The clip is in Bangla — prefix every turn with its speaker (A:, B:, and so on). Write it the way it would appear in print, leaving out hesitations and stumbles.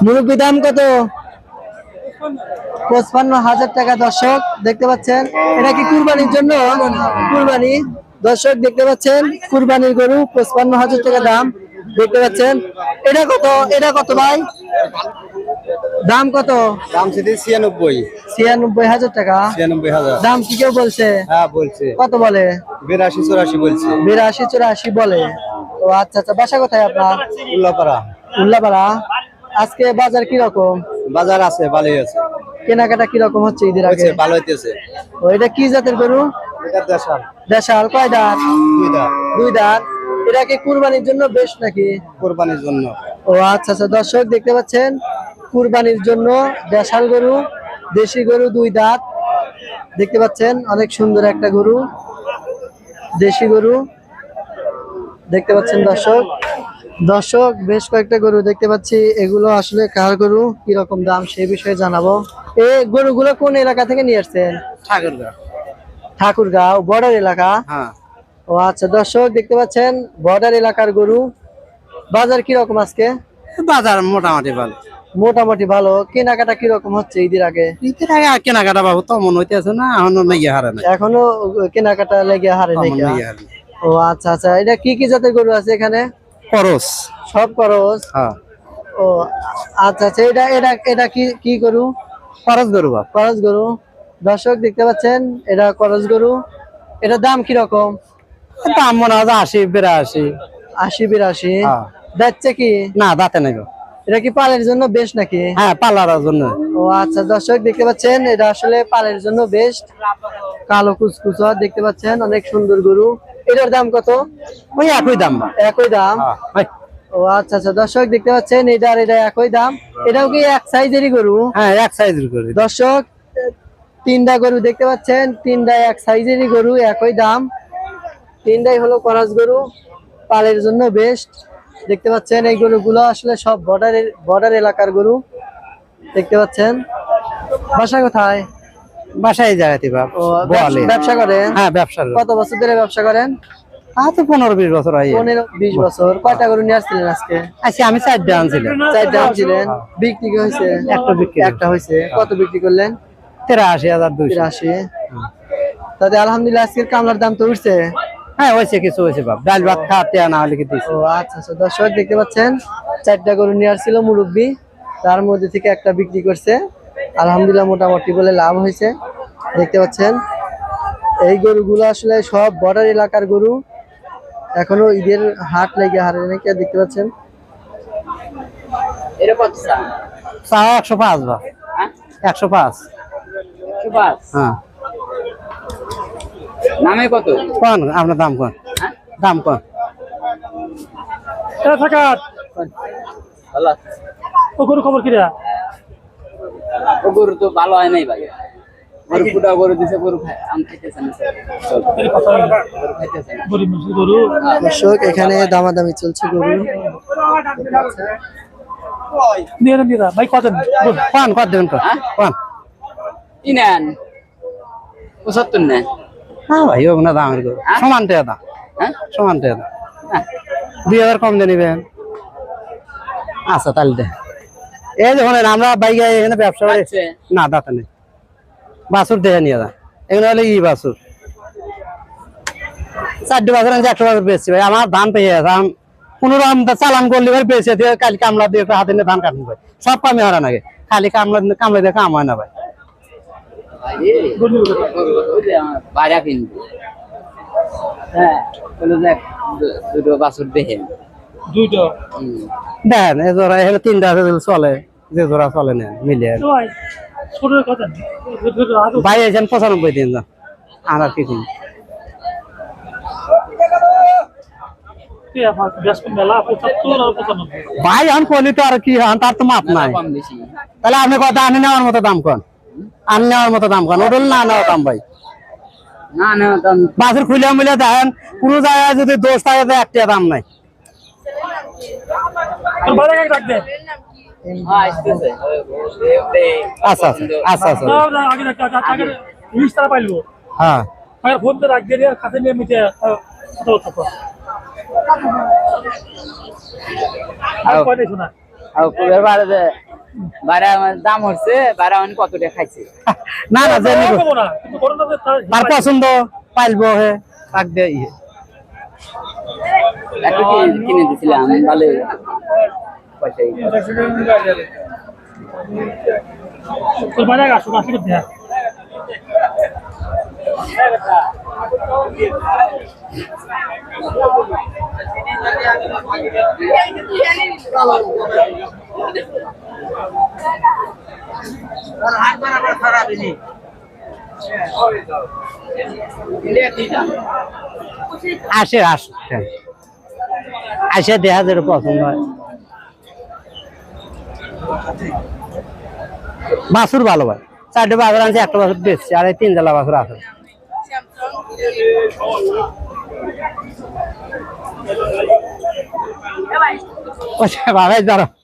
A: মুরব্বি দাম কত? 55,000 টাকা। দর্শক দেখতে পাচ্ছেন, এটা কি কুরবানির জন্য? কুরবানি। দর্শক দেখতে পাচ্ছেন কুরবানির গরু, 55,000 টাকা দাম। দেখতে পাচ্ছেন এটা কত? এটা কত ভাই? দাম কত?
B: দাম সেটি 96।
A: 96,000 টাকা
B: 96,000।
A: দাম। কি কেউ বলছে?
B: হ্যাঁ বলছে।
A: কত বলে?
B: 82-84 বলছে।
A: 82-84 বলে। ও আচ্ছা আচ্ছা, বাসা কোথায় আপনার?
B: উল্লাপাড়া।
A: উল্লাপাড়া। আজকে বাজার কি রকম?
B: বাজার আছে, ভালোই আছে।
A: কেনাকাটা কি রকম হচ্ছে ঈদের আগে?
B: হচ্ছে, ভালো হইতেছে।
A: ও এটা কি জাতের গরু?
B: এটা দেশাল।
A: দেশাল। কয় দাঁত?
B: 2 দাঁত।
A: 2 দাঁত। এটা কি কুরবানির জন্য বেশ নাকি?
B: কুরবানির জন্য।
A: ও আচ্ছা আচ্ছা, দর্শক দেখতে পাচ্ছেন কুরবানির জন্য দেশাল গরু, দেশি গরু, 2 দাঁত। দেখতে পাচ্ছেন অনেক সুন্দর একটা গরু, দেশি গরু দেখতে পাচ্ছেন দর্শক। দর্শক বেশ কয়েকটা গরু দেখতে পাচ্ছি, এগুলো আসলে কার গরু, কি রকম দাম সেই বিষয়ে জানাবো। এই গরুগুলো কোন এলাকা থেকে নিয়ে আসছেন?
B: ঠাকুরগাঁও।
A: ঠাকুরগাঁও বর্ডার এলাকা।
B: হ্যাঁ।
A: ও আচ্ছা, দর্শক দেখতে পাচ্ছেন বর্ডার এলাকার গরু। বাজার কি রকম আজকে?
B: বাজার মোটামুটি ভালো।
A: মোটামুটি ভালো। কেনাকাটা কি রকম হচ্ছে ঈদের আগে?
B: ঈদের আগে আর কেনাকাটা বাবু তো মনে হইতেছে না, এখনো নাই হারে নাই।
A: এখনো কেনাকাটা লেগে হারে নাই। ও আচ্ছা আচ্ছা, এটা কি কি জাতের গরু আছে এখানে?
B: খরচ।
A: সব খরচ।
B: হ্যাঁ।
A: ও আচ্ছা আচ্ছা, এটা এটা এটা কি কি গরু?
B: খরচ গরু বাপ।
A: করজ গরু। দর্শক দেখতে পাচ্ছেন এটা করজ গরু। এটার দাম কি রকম?
B: দাম মনে হয় 80-82।
A: 80-82।
B: হ্যাঁ।
A: যাচ্ছে কি?
B: না দাঁতে নাই।
A: এটা কি পালের জন্য বেশ নাকি?
B: হ্যাঁ, পালার জন্য।
A: ও আচ্ছা, দর্শক দেখতে পাচ্ছেন এটা আসলে পালের জন্য বেস্ট। কালো কুচকুচা দেখতে পাচ্ছেন, অনেক সুন্দর গরু। এটার দাম কত?
B: ওই একই দাম।
A: একই দাম। ও আচ্ছা আচ্ছা, দর্শক দেখতে পাচ্ছেন এটা এটা একই দাম। এটাও কি এক সাইজেরই গরু?
B: হ্যাঁ, এক সাইজের গরু।
A: দর্শক 3টা গরু দেখতে পাচ্ছেন, 3টা এক সাইজেরই গরু, একই দাম। 3টাই হলো করজ গরু, পালের জন্য বেস্ট। দেখতে পাচ্ছেন এই গরুগুলো আসলে সব বর্ডার এলাকার গরু দেখতে পাচ্ছেন। বাসা কোথায়?
B: বাসায় জায়গাতে বাপ।
A: ও ব্যবসা করেন?
B: হ্যাঁ, ব্যবসা।
A: কত বছর ধরে ব্যবসা করেন?
B: তো 15-20 বছর হয়।
A: 15-20 বছর। কয়টা গরু নিয়ে আসছিলেন আজকে?
B: আচ্ছা, আমি 4টা আনছিলাম।
A: 4টা আনছিলেন। বিক্রি কি হয়েছে? একটা হয়েছে। কত বিক্রি করলেন?
B: 83,200।
A: 83। তাতে আলহামদুলিল্লাহ আজকের কামলার দাম তো উঠছে।
B: হ্যাঁ, হয়েছে, কিছু হয়েছে বাপ। ডাল ভাত খাওয়াতে না হলে কি দিচ্ছে।
A: ও আচ্ছা আচ্ছা, দর্শক দেখতে পাচ্ছেন 4টা গরু নিয়ে আসছিল মুরব্বি, তার মধ্যে থেকে একটা বিক্রি করছে। আলহামদুলিল্লাহ মোটামুটি বলে লাভ হয়েছে। দেখতে পাচ্ছেন এই গরুগুলো আসলে সব বর্ডার এলাকার গরু, এখনো ঈদের হাট লেগে হারে নাকি। দেখতে পাচ্ছেন
C: এটা কত চা?
B: 105 বাপ। 105।
C: 105।
B: হ্যাঁ।
C: নামে কত?
B: কোন আপনার দাম কোন? দাম কোন?
A: এটা থাকা
C: ভালো।
A: ও গরু খবর কি রে?
C: ও গরু তো ভালো হয় নাই ভাই। গরু ফুটা গরু দিছে, গরু আম খাইতেছে না। গরু খাইতেছে না।
A: গরু। দর্শক এখানে দামাদামি চলছে গরু। ভাই কত
B: কোন কত দেবেন কোন? কোন?
C: কি নেন? 75 নেন।
B: হ্যাঁ ভাই, ও না দামের গরু সমান টাকা দাম।
C: হ্যাঁ,
B: সমান টাকা দাম।
C: হ্যাঁ।
B: 2000 কম দিয়ে নিবেন। আচ্ছা তাহলে দে। এই যে শোনেন, আমরা বাইকে এখানে ব্যবসা করি না, দাঁতে নেই। বাছুর দেখে নিয়ে যা, এখানে হলে ই বাছুর 4টি বাছুর আমি 100 বাছুর বেচছি ভাই। আমার ধান পেয়ে গেছে, আমি কোনো রকম চালান করলে ভাই বেঁচে দিয়ে কাল কামলা দিয়ে হাতে নিয়ে ধান কাটুন ভাই। সব কামে হারা নাকি, খালি কামলা দিয়ে কাম হয় না ভাই।
C: বাইরে কিনবো। হ্যাঁ, দুটো বাছুর দেখে
B: দেখেন এই জোড়া এখানে 3টা আছে, চলে যে জোড়া চলে নেন মিলিয়ে ভাই এসেন 95 দিন যান। আর কি কিন ভাই এখন কলি তো আর কি তার তো মাপ নাই।
C: কম বেশি।
B: তাহলে আপনি কথা আনি নেওয়ার মতো দাম কন, আনি নেওয়ার মতো দাম কন, ওটা না নেওয়া দাম ভাই।
C: না না,
B: বাছুর খুলে মিলে দেখেন কোন জায়গায় যদি দোষ থাকে তো একটা দাম নাই। আচ্ছা আচ্ছা আচ্ছা আচ্ছা হ্যাঁ।
C: আর কুবের বাড়ে বাড়া আমার দাম হচ্ছে বাড়া মানে কত টাকা খাইছে
B: না না যে নিব তার পছন্দ পাইলবো হে তাক দে ইয়ে
C: একটু কিনে দিছিলাম ভালো পয়সা
B: আসে আসে দেখা যেটা পছন্দ হয় বাছুর ভালো ভাই 4টে বাছুর আনছে একটা বাছুর বেচছে আর এই 3 জেলা বাছুর আছে বাবাই ধরো